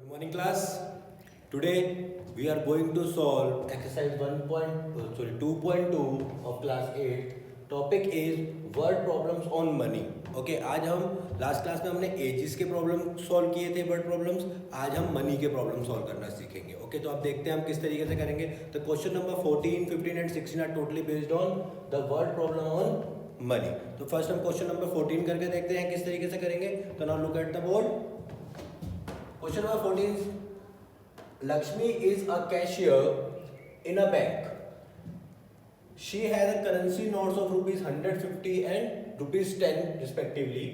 Good morning class. Today we are going to solve exercise 2.2 of class 8. Topic is word problems on money. Okay, आज हम last class में हमने edges के problem solve किए थे word problems. आज हम मनी के प्रॉब्लम सॉल्व करना सीखेंगे. ओके, तो अब देखते हैं हम किस तरीके से करेंगे. तो question number 14, 15 and 16 are totally based on the word problem on money. तो फर्स्ट हम क्वेश्चन नंबर 14 करके देखते हैं किस तरीके से करेंगे. तो now look at the board. Question number 14 is Lakshmi is a cashier in a bank. She has a currency notes of rupees 150 and rupees 10 respectively.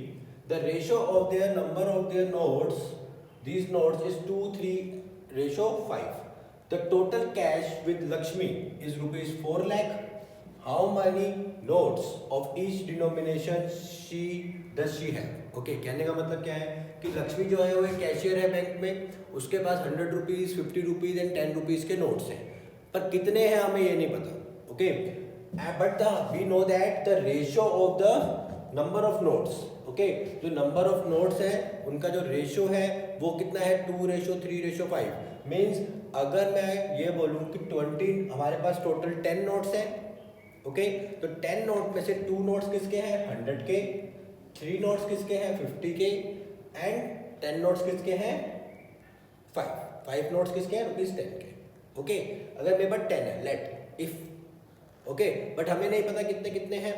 The ratio of their number of their notes, these notes is 2:3:5. The total cash with Lakshmi is rupees 4 lakh. How many notes of each denomination does she have? Okay, कहने का मतलब क्या है कि लक्ष्मी जो है वो एक कैशियर है बैंक में. उसके पास 100 रुपीज़, 50 रुपीज़ एंड 10 रुपीज़ के नोट्स हैं, पर कितने हैं हमें ये नहीं पता. Okay, but we know that the ratio of the number of notes. Okay, जो नंबर ऑफ नोट्स हैं उनका जो रेशियो है वो कितना है 2:3:5. मीन्स अगर मैं ये बोलूँ कि 20 हमारे पास टोटल 10 नोट्स हैं. ओके, तो 10 नोट में से 2 नोट्स किसके हैं 100 के, 3 नोट्स किसके हैं 50 के एंड 10 नोट्स किसके हैं 5 नोट्स किसके हैं रुपीज़ 10 के. ओके, अगर मेरे पास 10 है लेट इफ. ओके, बट हमें नहीं पता कितने कितने हैं.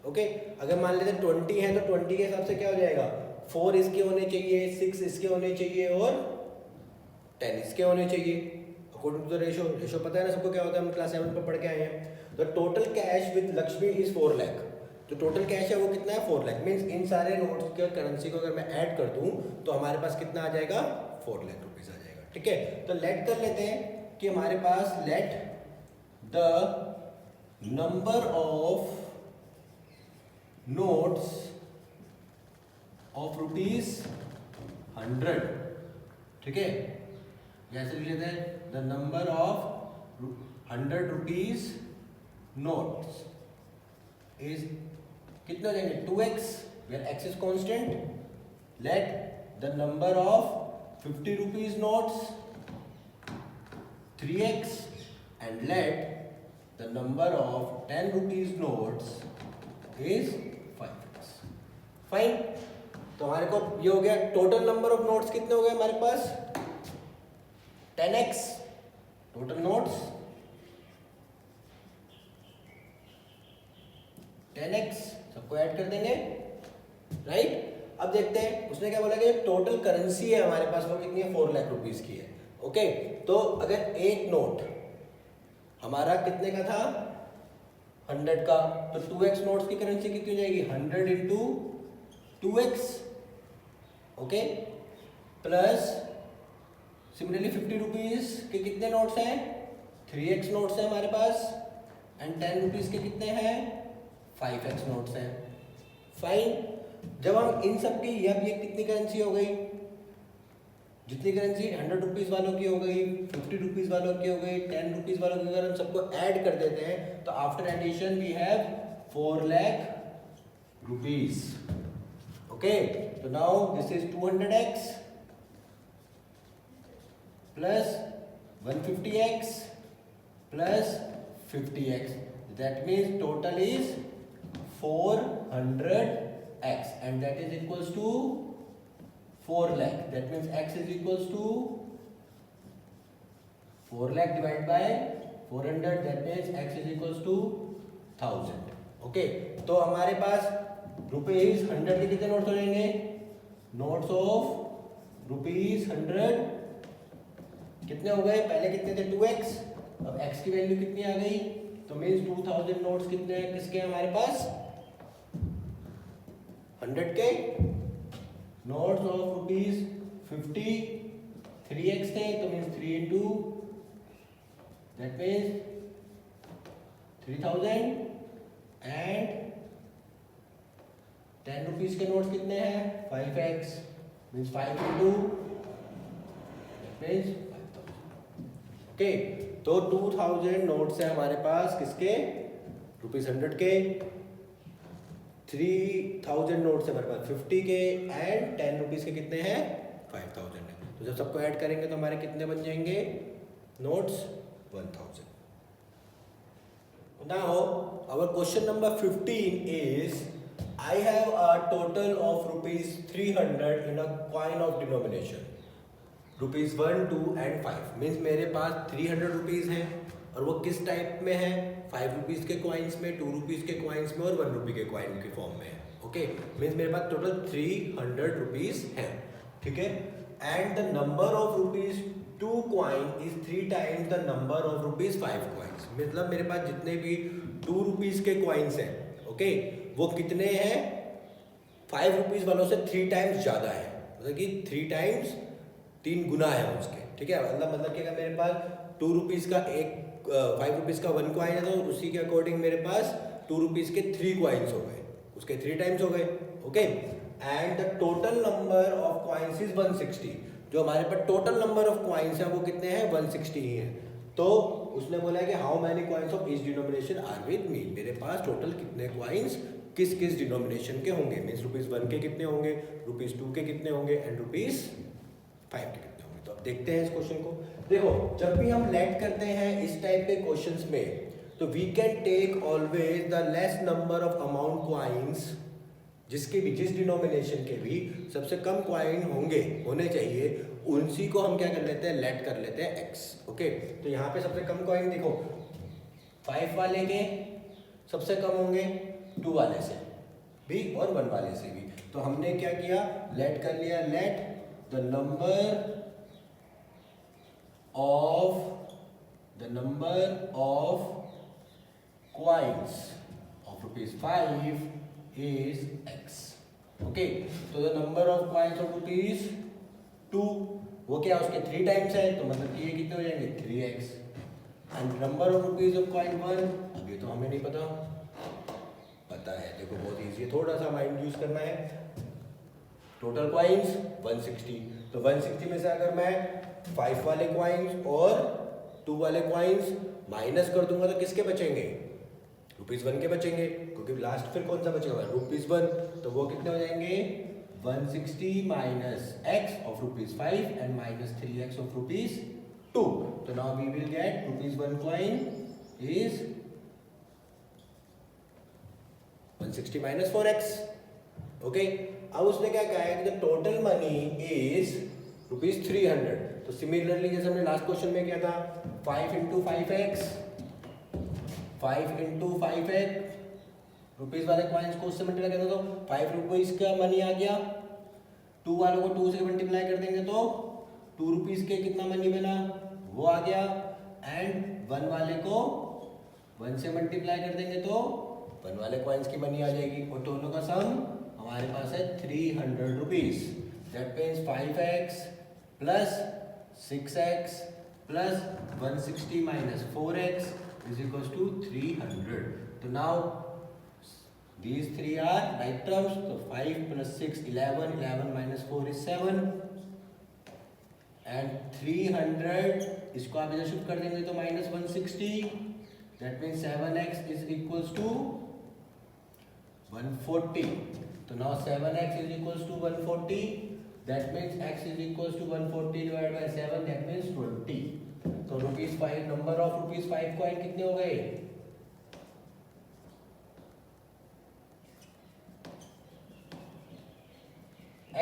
ओके, अगर मान लेते 20 हैं तो 20 के हिसाब से क्या हो जाएगा 4 इसके होने चाहिए, 6 इसके होने चाहिए और 10 इसके होने चाहिए अकॉर्डिंग टू द रेशो. पता है ना सबको क्या होता है, हम क्लास 7 पर पढ़ के आए हैं. The total cash with Lakshmi is 4 lakh. जो टोटल कैश है वो कितना है 4 लाख. मीन्स इन सारे नोट्स के करेंसी को अगर मैं ऐड कर दूं तो हमारे पास कितना आ जाएगा 4 लाख रुपीज आ जाएगा. ठीक है, तो लेट कर लेते हैं कि हमारे पास let the number of notes of rupees 100. ठीक है, जैसे लिख लेते हैं the number of 100 rupees notes is कितने हो जाएंगे 2x where x is constant. Let the number of 50 rupees notes 3x and let the number of 10 rupees notes is 5x. Fine, तो हमारे को ये हो गया टोटल नंबर ऑफ नोट्स कितने हो गए हमारे पास 10x. टोटल नोट्स 10x सबको ऐड कर देंगे. राइट, अब देखते हैं उसने क्या बोला कि टोटल करेंसी है हमारे पास वो कितनी है 4 लाख रुपीस की है. ओके, तो अगर एक नोट हमारा कितने का था 100 का, तो 2x नोट्स की करेंसी कितनी हो जाएगी 100 into 2x. Okay, plus similarly 50 rupees के कितने नोट्स हैं 3x नोट्स हैं हमारे पास एंड 10 रुपीज के कितने हैं 5x नोट्स हैं. फाइन, जब हम इन सब की ये कितनी करेंसी हो गई, जितनी करेंसी 100 रुपीज़ वालों की हो गई, 50 रुपीज़ वालों की हो गई, 10 रुपीज़ वालों की, अगर हम सबको ऐड कर देते हैं तो after addition we have 4 lakh rupees. Okay, तो now this is 200x plus 150x plus 50x. That means total is 400x and that is equals to 4 lakh. That means x is equals to 4 lakh divided by 400. That means x is equals to 1000. Okay, तो हमारे पास rupees 100 के कितने notes हो जाएंगे notes of rupees 100 कितने हो गए, पहले कितने थे 2x, अब x की वैल्यू कितनी आ गई, तो मीन्स 2000 नोट्स कितने हैं किसके हमारे पास 100 के नोट्स ऑफ रुपीज 50 3x थे, तो means 3 into that means 3000 and 10 rupees के नोट्स कितने हैं 5x means 5 into that means 5000. Okay, तो 2000 नोट्स है हमारे पास किसके रुपीज 100 के, 3000 नोट्स है हमारे पास 50 के एंड 10 रुपीज के कितने हैं 5000 है. तो जब सबको ऐड करेंगे तो हमारे कितने बन जाएंगे notes 1000. Now our question number 15 is I have a total of rupees 300 in a coin of denomination rupees 1, 2 and 5 means मेरे पास 300 रुपीज़ हैं और वो किस टाइप में है 5 रुपीज़ के कॉइन्स में 2 रुपीज़ के कॉइन्स में और 1 रुपये के कॉइन के फॉर्म में है. ओके मीन्स मेरे पास टोटल 300 रुपीज़ हैं. ठीक है and the number of rupees 2 coin is 3 times the number of rupees 5 coins. मतलब मेरे पास जितने भी 2 रुपीज़ के कॉइन्स हैं ओके वो कितने हैं 5 रुपीज़ वालों से 3 टाइम्स ज़्यादा है. मतलब कि 3 टाइम्स 3 गुना है उसके. ठीक है मतलब कि अगर मेरे पास 2 रुपीज़ का 5 रुपीज़ का 1 कॉइन है तो उसी के अकॉर्डिंग मेरे पास 2 रुपीज़ के 3 कॉइन्स हो गए उसके 3 टाइम्स हो गए. Okay and the total number of coins is 160. जो हमारे पास टोटल नंबर ऑफ कॉइन्स है वो कितने हैं 160 ही हैं. तो उसने बोला है कि how many coins of each denomination are with me. मेरे पास टोटल कितने कॉइन्स किस किस डिनोमिनेशन के होंगे मीन्स रुपीज़ 1 के कितने होंगे रुपीज़ 2 के कितने होंगे एंड रुपीज़ 5 के कितने होंगे. तो अब देखते हैं इस क्वेश्चन को. देखो जब भी हम लेट करते हैं इस टाइप के क्वेश्चंस में तो we can take always the less number of amount coins जिसके भी जिस डिनोमिनेशन के भी सबसे कम कॉइन होने चाहिए उसी को हम क्या कर लेते हैं लेट कर लेते हैं x. ओके तो यहाँ पे सबसे कम कॉइन देखो 5 वाले के सबसे कम होंगे 2 वाले से भी और 1 वाले से भी. तो हमने क्या किया लेट कर लिया let the number of coins of rupees 5 is x. Okay तो the number of coins of rupees 2 वो क्या उसके 3 टाइम्स है तो मतलब कि ये कितने हो जाएंगे 3x. And number of rupees of coin 1 अब ये तो हमें नहीं पता है. देखो बहुत इजी है थोड़ा सा माइंड यूज करना है. टोटल कॉइन्स 160 तो 160 में से अगर मैं 5 वाले कॉइन्स और 2 वाले कॉइन्स माइनस कर दूंगा तो किसके बचेंगे रुपीज़ 1 के बचेंगे क्योंकि लास्ट फिर कौन सा बचेगा रुपीज़ 1. तो वो कितने हो जाएंगे 160 minus x of rupees 5 and minus 3x of rupees 2. तो now we will get rupees 1 coin is 160 minus 4x. Okay अब उसने क्या कहा है कि the total money is rupees 300. तो सिमिलरली जैसे हमने लास्ट क्वेश्चन में किया था 5 इंटू 5x रुपीज़ वाले कॉइन्स को उससे मल्टीप्लाई करते तो 5 रुपीज़ का मनी आ गया. 2 वालों को 2 से मल्टीप्लाई कर देंगे तो 2 रुपीज़ के कितना मनी बना वो आ गया. एंड 1 वाले को 1 से मल्टीप्लाई कर देंगे तो 1 वाले कॉइन्स की मनी आ जाएगी और दोनों का सम हमारे पास है 300 rupees. That means 5x plus 6x plus 160 minus 4x is equals to 300. So now these three are like terms. So 5 plus 6 11 minus 4 is 7 and 300 इसको आप इधर शिफ्ट कर देंगे तो minus 160. That means 7x is equals to 140. So now 7x is equals to 140. That means x is equals to 140 divided by 7. That means 20. तो rupees 5 number of rupees 5 coin कितने हो गए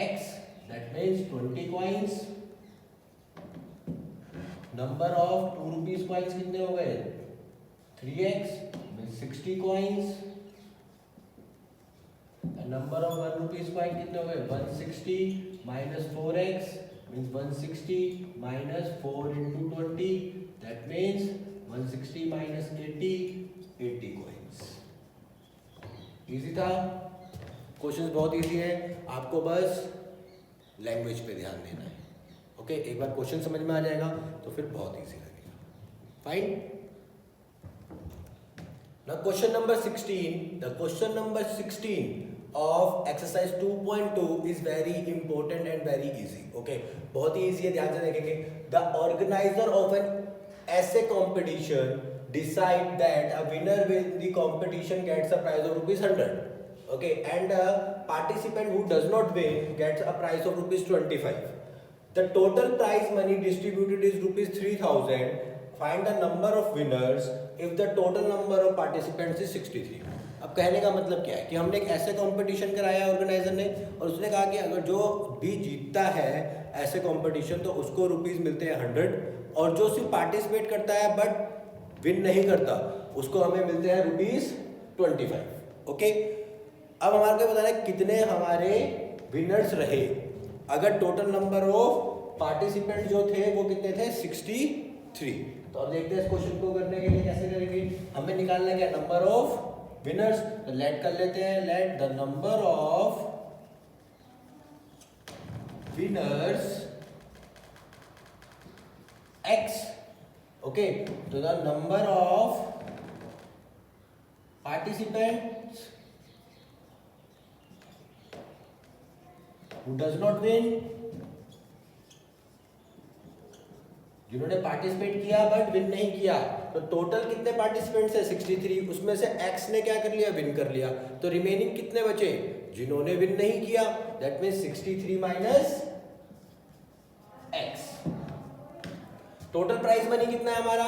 x. That means 20 coins. Number of 2 rupees coins कितने हो गए 3x means 60 coins. Number of 1 rupees coin कितने हो गए 160 minus 4x means 160 minus 4 into 20. That means 160 minus 80 coins. Easy था. क्वेश्चंस बहुत इजी है आपको बस लैंग्वेज पे ध्यान देना है. ओके एक बार क्वेश्चन समझ में आ जाएगा तो फिर बहुत इजी लगेगा. Fine. Now question number 16. The question number 16 of exercise 2.2 is very important and very easy. Okay बहुत ही easy है ध्यान से देखेंगे. The organizer of an essay competition decide that a winner with the competition gets a prize of rupees 100. Okay and a participant who does not win gets a prize of rupees 25. The total prize money distributed is rupees 3000. Find the number of winners if the total number of participants is 63. अब कहने का मतलब क्या है कि हमने एक ऐसे कंपटीशन कराया ऑर्गेनाइजर ने और उसने कहा कि अगर जो भी जीतता है ऐसे कंपटीशन तो उसको रुपीस मिलते हैं 100 और जो सिर्फ पार्टिसिपेट करता है बट विन नहीं करता उसको हमें मिलते हैं रुपीस 25. ओके, अब हमारे को बताना है कितने हमारे विनर्स रहे. अगर टोटल नंबर ऑफ पार्टिसिपेंट जो थे वो कितने थे 63. तो अब देखते हैं इस क्वेश्चन को करने के लिए कैसे करेंगे. हमें निकालना क्या नंबर ऑफ विनर्स. तो लेट कर लेते हैं, let the number of winners x. Okay, तो the number of participants who does not win, जिन्होंने पार्टिसिपेट किया बट विन नहीं किया. तो टोटल कितने पार्टिसिपेंट्स है 63. उसमें से x ने क्या कर लिया विन कर लिया. तो रिमेनिंग कितने बचे जिन्होंने विन नहीं किया. That means 63 minus x. Total price money कितना है हमारा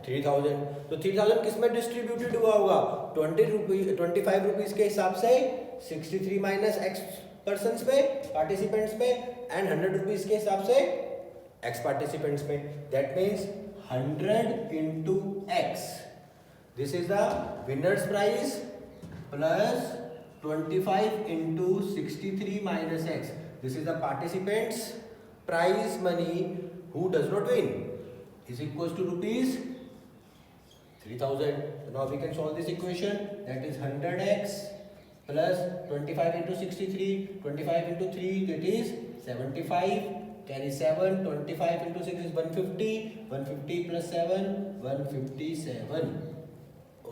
3000. तो 3000 किस में डिस्ट्रीब्यूटेड हुआ होगा 25 रुपीज के हिसाब से 63 माइनस x पर्सन्स पे पार्टिसिपेंट्स पे एंड 100 रुपीज के हिसाब से x पार्टिसिपेंट्स पे. That means 100 into x. This is the winners prize plus 25 into 63 minus x. This is the participants prize money who does not win is equals to rupees 3000. So now we can solve this equation. That is 100x plus 25 into 63, 25 into 3, that is 75. Carry 7, 25 into 6 is 150. 150 plus 7, 157.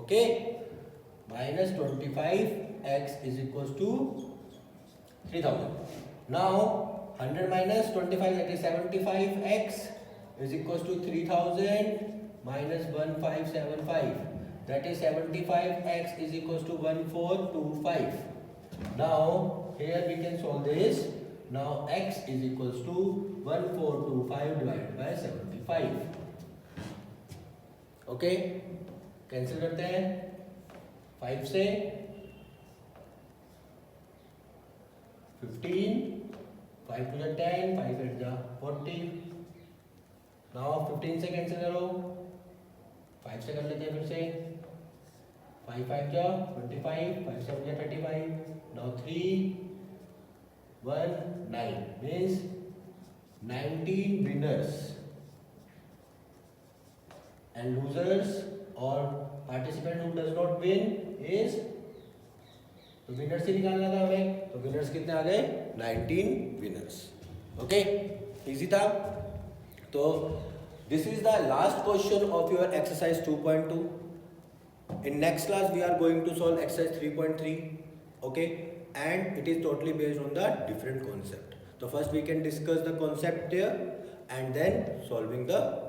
Okay. Minus 25x is equals to 3000. Now 100 minus 25, that is 75x. is equals to 3000 minus 1575. That is 75x is equals to 1425. Now here we can solve this. Now x is equals to 1425 divided by 75. Okay, cancel करते हैं 5 से 15, 5 to the 10, 5 8 जा 40. Now 15 से cancel करो 5 से कर लेते हैं फिर से 5 5 जा 25, 5 7 जा 35. Now 3 1 9 means 19 winners and losers or participant who does not win is. तो विनर्स ही निकालना था हमें. तो विनर्स कितने आ गए 19 विनर्स. ओके, इजी था. तो this is the last question of your exercise 2.2. In next class we are going to solve exercise 3.3. Okay, and it is totally based on the different concept. So first we can discuss the concept here and then solving the